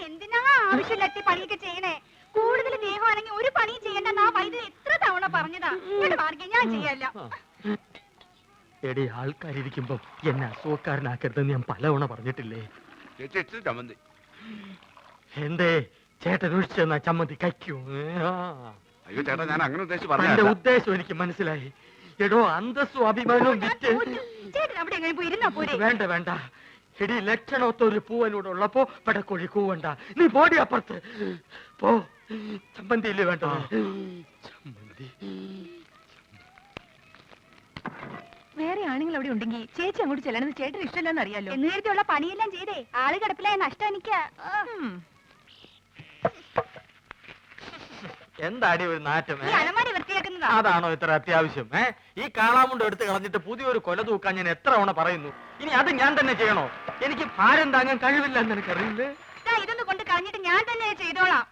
എന്തിനാ ആവശ്യമില്ലാത്ത പണിയൊക്കെ ചെയ്യണേ? കൂടുതൽ ദേഹമാണെങ്കിൽ ഒരു പണിയും ചെയ്യണ്ടെന്ന് ആ വൈദ്യുതി എത്ര തവണ പറഞ്ഞതാ. മാർഗം ഞാൻ ചെയ്യല്ല. എടി, ആൾക്കാരിയ്ക്കുമ്പോ എന്നെ അസുഖക്കാരനാക്കരുതെന്ന് ഞാൻ പലവണ പറഞ്ഞിട്ടില്ലേ? എന്തേ ചേട്ടൻ ഒഴിച്ചെന്നാ ചമ്മന്തി കഴിക്കൂ? അയ്യോ ചേട്ടാ, ഞാൻ അങ്ങനെ ഉദ്ദേശിച്ച് എന്റെ പറഞ്ഞ ഉദ്ദേശം എനിക്ക് മനസ്സിലായി. എടോ, അന്തസ്സും അഭിമാനവും വിറ്റ് വേണ്ട വേണ്ട. എടി, ലക്ഷണമൊത്ത ഒരു പൂവനോട് ഉള്ളപ്പോ പടക്കോഴി കൂവണ്ട. നീ പോടി അപ്പുറത്ത് പോ. ചമ്മന്തിയില്ലേ വേണ്ടത്? ചമ്മന്തി വേറെ ആണുങ്ങൾ അവിടെ ഉണ്ടെങ്കിൽ ചേച്ചി അങ്ങോട്ട് ചെല്ലണമെന്ന് ചേട്ടന് ഇഷ്ടമല്ലെന്ന് അറിയാലോ. എന്ന് നേരത്തെയുള്ള പണിയെല്ലാം ചെയ്തേ ആള് കിടപ്പിലായ നഷ്ടം എനിക്ക്. എന്താടി ഒരു നാറ്റം? അലമാരി വൃത്തിയാക്കുന്നതാ. അതാണോ ഇത്ര അത്യാവശ്യം? ഈ കാളാമുണ്ട് എടുത്ത് കളഞ്ഞിട്ട് പുതിയൊരു കൊല തൂക്കാൻ ഞാൻ എത്ര തവണ പറയുന്നു. ഇനി അത് ഞാൻ തന്നെ ചെയ്യണോ? എനിക്ക് ഭാരം താങ്ങാൻ കഴിവില്ല എന്ന് എനിക്കറിയില്ലേ? ഇതൊന്ന് കൊണ്ട് കളഞ്ഞിട്ട് ഞാൻ തന്നെ ചെയ്തോളാം.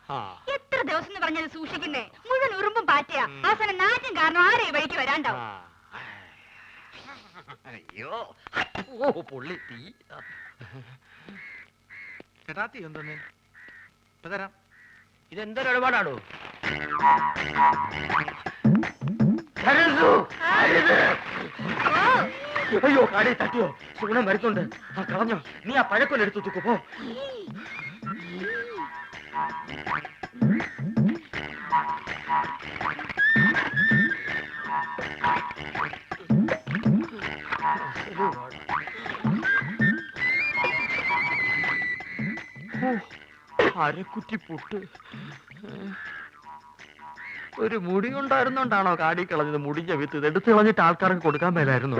എത്ര ദിവസം എന്ന് പറഞ്ഞത് സൂക്ഷിക്കുന്നേ? മുഴുവൻ ഉറുമ്പും പാറ്റയാ. അവസാനം നാറ്റും കാരണം ആരെ വഴിക്ക് വരാണ്ടാവും. അയ്യോ, പൊള്ളി തീ. ചേട്ടാ, തീ എന്തോന്നേ? ഇപ്പൊ തരാം. ഇതെന്തൊരു ഇടപാടാണോ? അയ്യോ, കാടി തട്ടിയോ? സുഗുണം വരുന്നുണ്ട്. കളഞ്ഞോ? നീ ആ പഴക്കൊല്ലെടുത്തു തൂക്കു പോ. അരക്കുറ്റി പുട്ട്. ഒരു മുടി ഉണ്ടായിരുന്നോണ്ടാണോ കാടി കളഞ്ഞത്? മുടിഞ്ഞ വിത്ത് എടുത്ത് കളഞ്ഞിട്ട് ആൾക്കാർക്ക് കൊടുക്കാൻ മേലായിരുന്നു.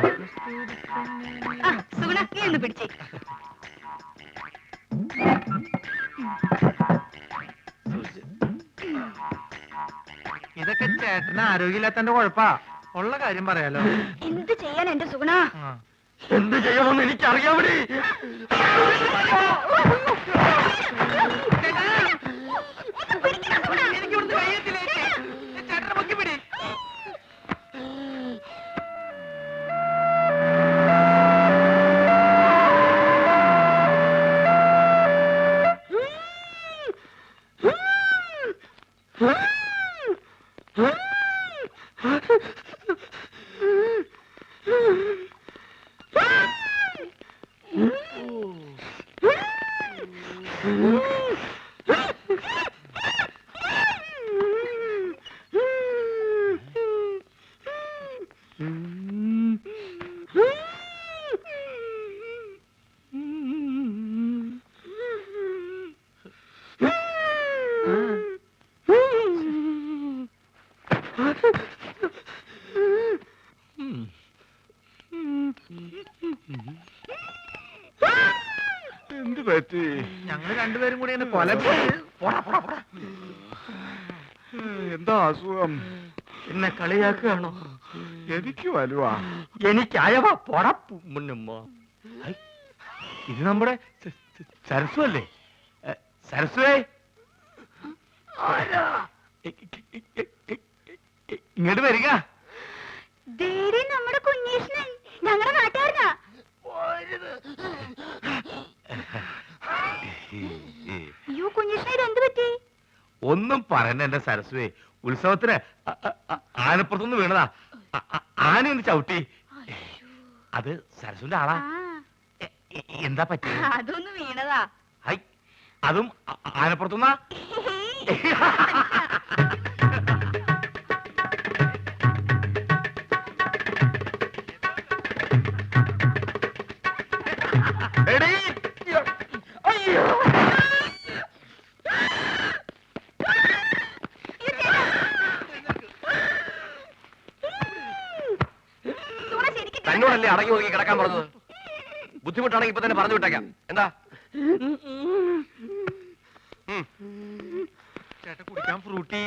ഇതൊക്കെ ചേട്ടന് ആരോഗ്യമില്ലാത്തന്റെ കുഴപ്പാ. ഉള്ള കാര്യം പറയാലോ. എന്ത് ചെയ്യാൻ എന്റെ സുഗുണ? എന്ത് ചെയ്യണമെന്ന് എനിക്കറിയാവിടെ. എന്ത് പറ്റി? ഞങ്ങള് രണ്ടുപേരും കൂടി എന്നെ കൊല. എന്താ അസുഖം? എന്നെ കളിയാക്കുകയാണോ? എനിക്ക് വലുവാ. എനിക്ക് അയവ പൊടപ്പു മുന്നുമ്മ. ഇത് നമ്മുടെ സരസ്വ അല്ലേ? സരസ്വേ, ഇങ്ങോട്ട് വരിക. നമ്മുടെ കുഞ്ഞീഷ്ണൻ ഞങ്ങളുടെ നാട്ടുകാരനാ. അയ്യോ കുഞ്ഞീഷ്ണൻ, എന്ത് പറ്റി? ഒന്നും പറയണ്ട എന്റെ സരസ്വേ. ഉത്സവത്തിന് ആനപ്പുറത്തുനിന്ന് വീണതാ. ആനയൊന്ന് ചവിട്ടി. അത് സരസ്വന്റെ ആളാ. എന്താ പറ്റി? അതൊന്ന് വീണതാ. അതും ആനപ്പുറത്തുനിന്നാ? തന്നോടല്ലേ അടങ്ങി ഒതുങ്ങി കിടക്കാൻ പറഞ്ഞത്? ബുദ്ധിമുട്ടാണെങ്കിൽ ഇപ്പൊ തന്നെ പറഞ്ഞു വിട്ടേക്കാം. എന്താ ചേട്ടൻ കുടിക്കാൻ ഫ്രൂട്ടി?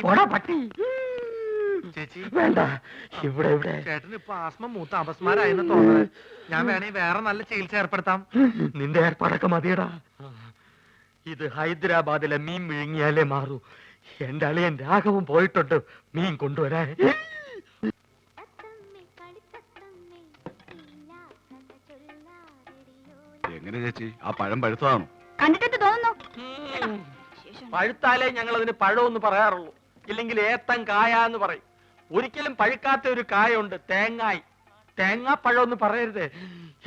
ചേച്ചി വേണ്ട. ഇവിടെ ഇവിടെ ചേട്ടന് ഇപ്പൊ ആസ്മ മൂത്ത അപസ്മാരായെന്ന് തോന്നുന്നത്. ഞാൻ വേണേ വേറെ നല്ല ചികിത്സ ഏർപ്പെടുത്താം. നിന്റെ ഏർപ്പാടൊക്കെ മതിയടാ. ഇത് ഹൈദരാബാദിലെ മീൻ വിഴുങ്ങിയാലേ മാറൂ. എന്റെ അളിയൻ രാഘവൻ പോയിട്ടുണ്ട് മീൻ കൊണ്ടുവരാൻ. ചേച്ചി ആ പഴം പഴുത്തതാണോ? കണ്ടിട്ടെന്ത് തോന്നുന്നു? പഴുത്താലേ ഞങ്ങൾ അതിന് പഴമെന്ന് പറയാറുള്ളൂ, ഇല്ലെങ്കിൽ ഏത്തൻ കായ എന്ന് പറയും. ഒരിക്കലും പഴുക്കാത്ത ഒരു കായുണ്ട്, തേങ്ങായി. തേങ്ങാപ്പഴം എന്ന് പറയരുത്.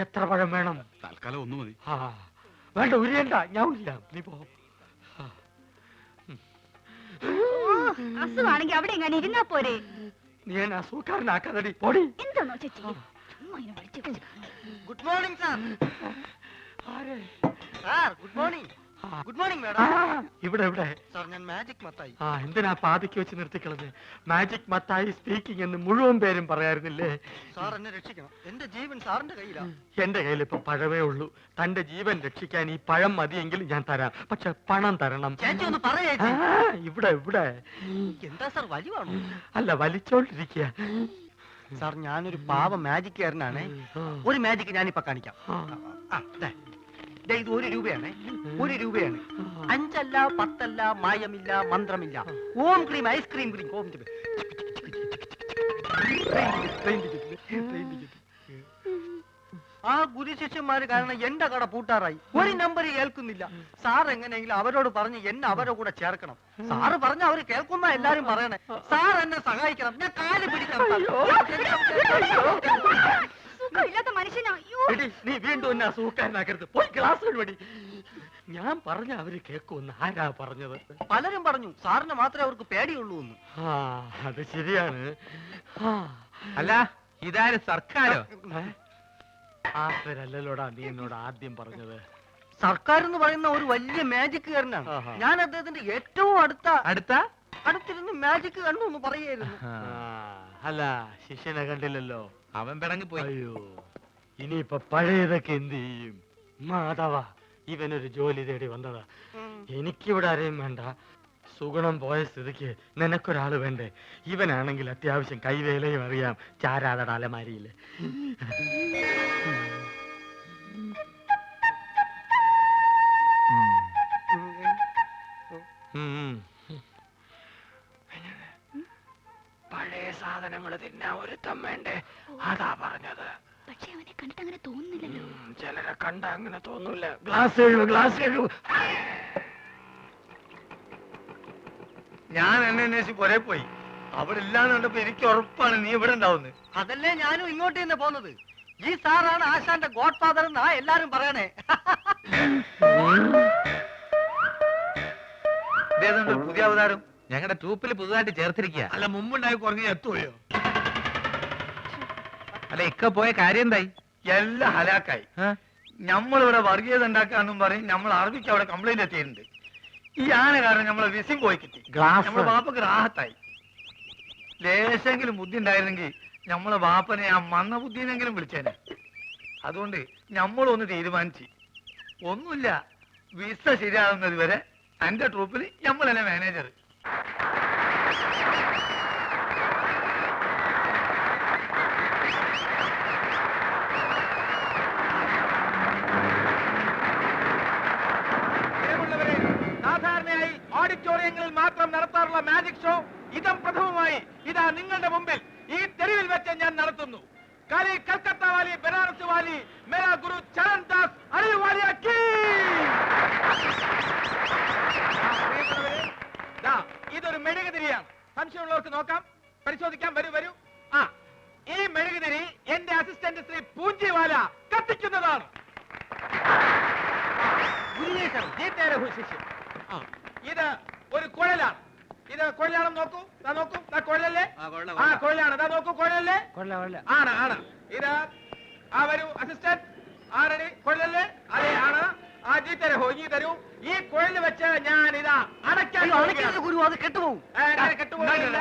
എത്ര പഴം വേണം? തൽക്കാലം ഒന്ന് മതി. ആ വേണ്ട, ഉരിയണ്ട, ഞാൻ ഇല്ല, നീ പോ. അസുഖാണെങ്കിൽ അവിടെ എങ്ങനെ ഇരുന്നാ പോരെ? നീ എന്നെ അസുഖക്കാരനാക്കാതടി, പോടി. എന്താണോ ചേച്ചി ചുമ്മാ ഇങ്ങനെ വിളിച്ചു വിളിച്ച് ഗുഡ് മോർണിംഗ് സാർ. ആരെ? Sir good morning. ആ. ഗുഡ് മോർണിംഗ് ആ, മാഡം. ഇവിടെ ഇവിടെ. സാർ ഞാൻ മാജിക് മത്തായി. ആ എന്തിനാ പാതിക്ക് വെച്ച് നിർത്തിക്കളഞ്ഞ്? മാജിക് മത്തായി സ്പീക്കിംഗ് എന്ന് മുഴുവൻ പേരും പറയാറുന്നില്ലേ? സാർ എന്നെ രക്ഷിക്കണം, എന്റെ ജീവൻ സാറിന്റെ കയ്യിലാണ്. എന്റെ കയ്യിൽ ഇപ്പൊ പഴമേ ഉള്ളൂ. തന്റെ ജീവൻ രക്ഷിക്കാൻ ഈ പഴം മതിയെങ്കിൽ ഞാൻ തരാം, പക്ഷെ പണം തരണം. ചേച്ചി ഒന്ന് പറയേ. ആ, ഇവിടെ ഇവിടെ. എന്താ സാർ വലിവാണോ? അല്ല, വലിച്ചോണ്ടിരിക്കുക. സാർ ഞാനൊരു പാവ മാജിക്കാരനാണ്. ഒരു മാജിക് ഞാനിപ്പോ കാണിക്കാം. ആ, ദേ. ദേ, ഇത് 1 രൂപയാണ്. 1 രൂപയാണ്. 5 അല്ല 10 അല്ല, മായമില്ല, മന്ത്രമില്ല. ഓം ക്രീം ഐസ്ക്രീം ക്രീം ഓം ക്രീം. ആ ഗുരുശിഷ്യന്മാര് കാരണം എന്റെ കട പൂട്ടാറായി. ഒരു നമ്പർ കേൾക്കുന്നില്ല. സാർ എങ്ങനെയെങ്കിലും അവരോട് പറഞ്ഞ് എന്നെ അവരുടെ കൂടെ ചേർക്കണം. സാറ് പറഞ്ഞ അവര് കേൾക്കുന്ന എല്ലാരും പറയണേ. സാർ എന്നെ സഹായിക്കണം, ഞാൻ കാല് പിടിക്കണം. സുഖമില്ലാത്ത മനുഷ്യനാ. അയ്യോ. എടി, നീ വീണ്ടും എന്നെ അസുഖക്കാരനാക്കരുത്, പോയി ക്ലാസ് വഴി. ഞാൻ പറഞ്ഞ അവര് കേൾക്കുമെന്ന് ആരാ പറഞ്ഞത്? പലരും പറഞ്ഞു സാറിന് മാത്രമേ അവർക്ക് പേടിയുള്ളൂ എന്ന്. ആ അത് ശരിയാണ്. ആ, അല്ല ഇതാര് സർക്കാരോ? ആ പേരല്ലോടാ നീ എന്നോട് ആദ്യം പറഞ്ഞത്. സർക്കാർ എന്ന് പറയുന്ന ഒരു വലിയ മാജിക്കുകാരനാണ്. ആഹാ. ഞാൻ അദ്ദേഹത്തിന്റെ ഏറ്റവും അടുത്ത അടുത്തിരുന്ന് മാജിക് കണ്ടു എന്ന് പറയായിരുന്നു. ആ, അല്ല ശിഷ്യനെ കണ്ടില്ലല്ലോ. അവൻ പിടങ്ങി പോയി. അയ്യോ, ഇനിയിപ്പൊ പഴയതൊക്കെ എന്ത് ചെയ്യും? മാധവ, ഇവനൊരു ജോലി തേടി വന്നതാ. എനിക്കിവിടെ ആരെയും വേണ്ട. സുഗുണം പോയ സ്ഥിതിക്ക് നിനക്കൊരാള് വേണ്ടേ? ഇവനാണെങ്കിൽ അത്യാവശ്യം കൈവേലയും അറിയാം. ചാരാതട അലമാരിയില്. പഴയ സാധനങ്ങൾ തിന്നാ ഒരുത്തം വേണ്ടേ? അതാ പറഞ്ഞത്. പക്ഷെ അവനെ കണ്ടിട്ട് അങ്ങനെ തോന്നുന്നില്ലല്ലോ. ചിലരെ കണ്ട അങ്ങനെ തോന്നൂല. Glass glass. ഞാൻ എന്നെ അന്വേഷിച്ച് പുറേ പോയി. അവിടെ ഇല്ലാന്ന് കണ്ടപ്പോ എനിക്ക് ഉറപ്പാണ് നീ ഇവിടെ ഉണ്ടാവുന്നത്. അതല്ലേ ഞാനും ഇങ്ങോട്ട് തന്നെ പോന്നത്. ഈ സാറാണ് ആശാന്റെ ഗോഡ് ഫാദർ എന്നാ എല്ലാരും പറയണേ. പുതിയ അവതാരം ഞങ്ങളുടെ ട്രൂപ്പിൽ പുതുതായിട്ട് ചേർത്തിരിക്കുക. അല്ല മുമ്പുണ്ടായി കുറഞ്ഞ എത്തുകയോ? അല്ല ഇക്ക പോയ കാര്യം എന്തായി? എല്ലാം ഹലാക്കായി. നമ്മളിവിടെ വർഗീയത ഉണ്ടാക്കാന്നും പറയും. നമ്മൾ അറബിക്ക് അവിടെ കംപ്ലൈന്റ് എത്തിയിട്ടുണ്ട്. ഈ ആന കാരണം നമ്മളെ വിസിം പോയി കിട്ടി. നമ്മളെ ബാപ്പക്ക് റാഹത്തായി. ലേശെങ്കിലും ബുദ്ധി ഉണ്ടായിരുന്നെങ്കിൽ നമ്മളെ ബാപ്പനെ ആ മന്ന ബുദ്ധിനെങ്കിലും വിളിച്ചേനെ. അതുകൊണ്ട് നമ്മളൊന്ന് തീരുമാനിച്ച് ഒന്നുമില്ല, വിസ ശരിയാകുന്നത് വരെ എന്റെ ട്രൂപ്പിൽ നമ്മൾ തന്നെ മാനേജർ. സാധാരണയായി ഓഡിറ്റോറിയങ്ങളിൽ മാത്രം നടത്താറുള്ള മാജിക് ഷോ ഇതം പ്രഥമമായി ഇതാ നിങ്ങളുടെ മുമ്പിൽ ഈ തെരുവിൽ വെച്ച് ഞാൻ നടത്തുന്നു. കാലി കൽക്കത്ത വാലി, ബനാറസ് വാലി, മേരാ ഗുരു ചരൺ ദാസ് അലി വാലിയ കീ. ഇതൊരു മെഴുകുതിരിയാണ്. സംശയമുള്ളവർക്ക് നോക്കാം, പരിശോധിക്കാം. വരൂ വരൂ. ആ, ഈ മെഴുകുതിരി എന്റെ അസിസ്റ്റന്റ് ശ്രീ പൂഞ്ചിവാല കത്തിക്കുന്നതാണ്. ഇത് ഒരു കുഴലാണ്. ഇത് കുഴലാണെന്ന് നോക്കൂ. നോക്കൂ, കുഴലല്ലേ? ആ കുഴലാണ്. നോക്കൂ, കുഴലല്ലേ? ആണ് ആണ്. ഇത് ആ വരൂ അസിസ്റ്റന്റ്. ആരടി കുഴലല്ലേ? അതെ ആണ്. ആ ജീ തരൂ, ഇനി തരൂ. ഈ കുഴല് വെച്ച് ഞാൻ ഇതാ അടയ്ക്കാൻ ഗുരു അത് കെട്ടുപോകും. കെട്ടുപോകില്ല,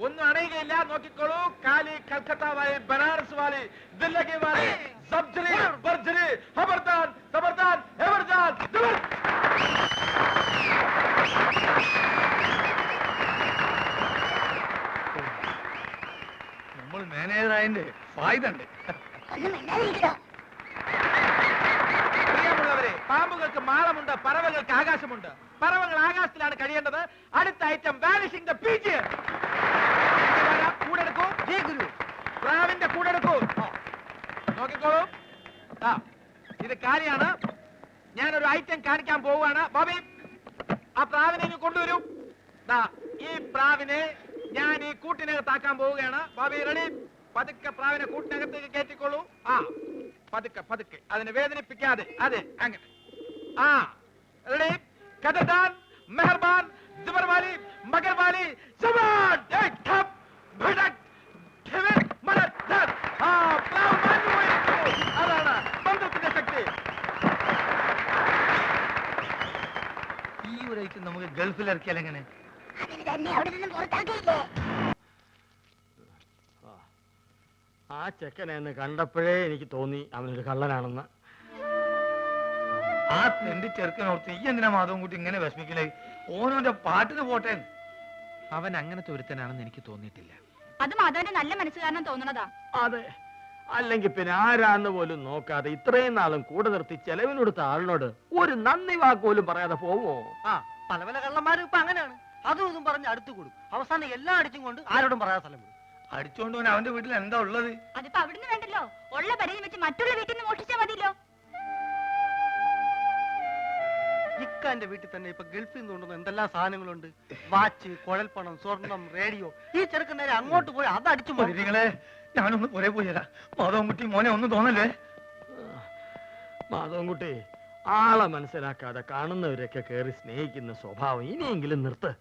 ഒന്നും അണയുകയില്ല. നോക്കിക്കോളൂ. കാലി കൽക്കത്ത വാലി, ബനാറസ് വാലി, ദില്ലി വാലി, സബ്ജറി ബർജറി, ഖബർദാർ ഖബർദാർ ഖബർദാർ. നമ്മൾ മാനേജറായതിന്റെ ഫായ്ദ ഉണ്ട്. പ്രിയമുള്ളവരെ, പാമ്പുകൾക്ക് മാളമുണ്ട്, പറവകൾക്ക് ആകാശമുണ്ട്. പറവകൾ ആകാശത്തിലാണ് കഴിയേണ്ടത്. അടുത്ത ഐറ്റം വാനിഷിംഗ് ദ പീജിയൻ. കൂടെടുക്കൂ. ജി ഗുരു. പ്രാവിന്റെ കൂടെടുക്കൂ. നോക്കിക്കോളൂ. ഇത് കാലിയാണ്. ഐറ്റം കാണിക്കാൻ പോവുകയാണ്. ബോബി, ആ പ്രാവിനെ ഇങ്ങ് കൊണ്ടുവരൂ. ദാ ഈ പ്രാവിനെ ഞാൻ ഈ കൂട്ടിനകത്താക്കാൻ പോവുകയാണ്. ബോബി റെഡി? പതുക്കെ പ്രാവിനെ കൂട്ടിനകത്തേക്ക് കയറ്റിക്കൊള്ളൂ. ആ പതുക്കെ പതുക്കെ, അതിനെ വേദനിപ്പിക്കാതെ. അതെ, അങ്ങനെ. ആ റെഡി? കഥദാൻ, മെഹർബാൻ, ജുബർവാലി, മഗർവാലി, ജവാൻ, ഏക് ഠപ്, ഭടക്, ഠിവിർ, മലത്, ധർ. ആ പ്രാവ് മാഞ്ഞു പോയിരിക്കുന്നു. അതാണ് മന്ത്രത്തിന്റെ ശക്തി. ഈ ഒരു ഐറ്റം നമുക്ക് ഗൾഫിൽ ഇറക്കിയാൽ എങ്ങനെ? ആ ചെക്കനെന്ന് കണ്ടപ്പോഴേ എനിക്ക് തോന്നി അവനൊരു കള്ളനാണെന്ന്. ആ തെണ്ടി ചെറുക്കനോർത്ത് ഈ എന്തിനാ മാധവൻ കുട്ടി ഇങ്ങനെ വിഷമിക്കലേ? ഓനോന്റെ പാട്ടിന് പോട്ടെ. അവൻ അങ്ങനത്തെ ഒരുത്തനാണെന്ന് എനിക്ക് തോന്നിയിട്ടില്ല. അത് മാധവന്റെ നല്ല മനസ്സ് കാരണം തോന്നണതാ. അതെ, അല്ലെങ്കിൽ പിന്നെ ആരാന്ന് പോലും നോക്കാതെ ഇത്രയും നാളും കൂടെ നിർത്തി ചെലവിനൊടുത്ത ആളിനോട് ഒരു നന്ദി വാക്ക് പോലും പറയാതെ പോവോ? പല പല കള്ളന്മാരും ഇപ്പൊ അങ്ങനെയാണ്. അതും ഇതും പറഞ്ഞ് അടുത്ത് കൂടും. അവസാനം എല്ലാം അടിച്ചും കൊണ്ട് ആരോടും പറയാൻ സ്ഥലം വിടും. അടിച്ചോണ്ട് പോൻ അവന്റെ വീട്ടിൽ എന്താ ഉള്ളത്? അതിപ്പോ അവിടുന്ന് വേണ്ടല്ലോ, ഉള്ള പരിധി വെച്ച് മറ്റുള്ള വീട്ടിൽ നിന്ന് മോഷിച്ചാ മതിയല്ലോ. ഇക്കാന്റെ വീട്ടിൽ തന്നെ ഇപ്പൊ ഗൾഫിൽ നിന്ന് കൊണ്ടുവന്ന എന്തെല്ലാം സാധനങ്ങളുണ്ട്. വാച്ച്, കുഴൽപ്പണം, സ്വർണം, റേഡിയോ. ഈ ചെറുക്കൻ നേരെ അങ്ങോട്ട് പോയി അത് അടിച്ചു മതി. നിങ്ങളെ ഞാനൊന്ന് പുറേ പോയി തരാം. മാധവൻ കുട്ടി മോനെ ഒന്നും തോന്നല്ലേ? മാധവൻകുട്ടി, ആളെ മനസ്സിലാക്കാതെ കാണുന്നവരൊക്കെ കയറി സ്നേഹിക്കുന്ന സ്വഭാവം ഇനിയെങ്കിലും നിർത്ത്.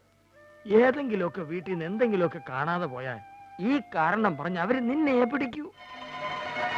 ഏതെങ്കിലുമൊക്കെ വീട്ടിൽ നിന്ന് എന്തെങ്കിലുമൊക്കെ കാണാതെ പോയാൽ ഈ കാരണം പറഞ്ഞ് അവര് നിന്നെ പിടിക്കൂ.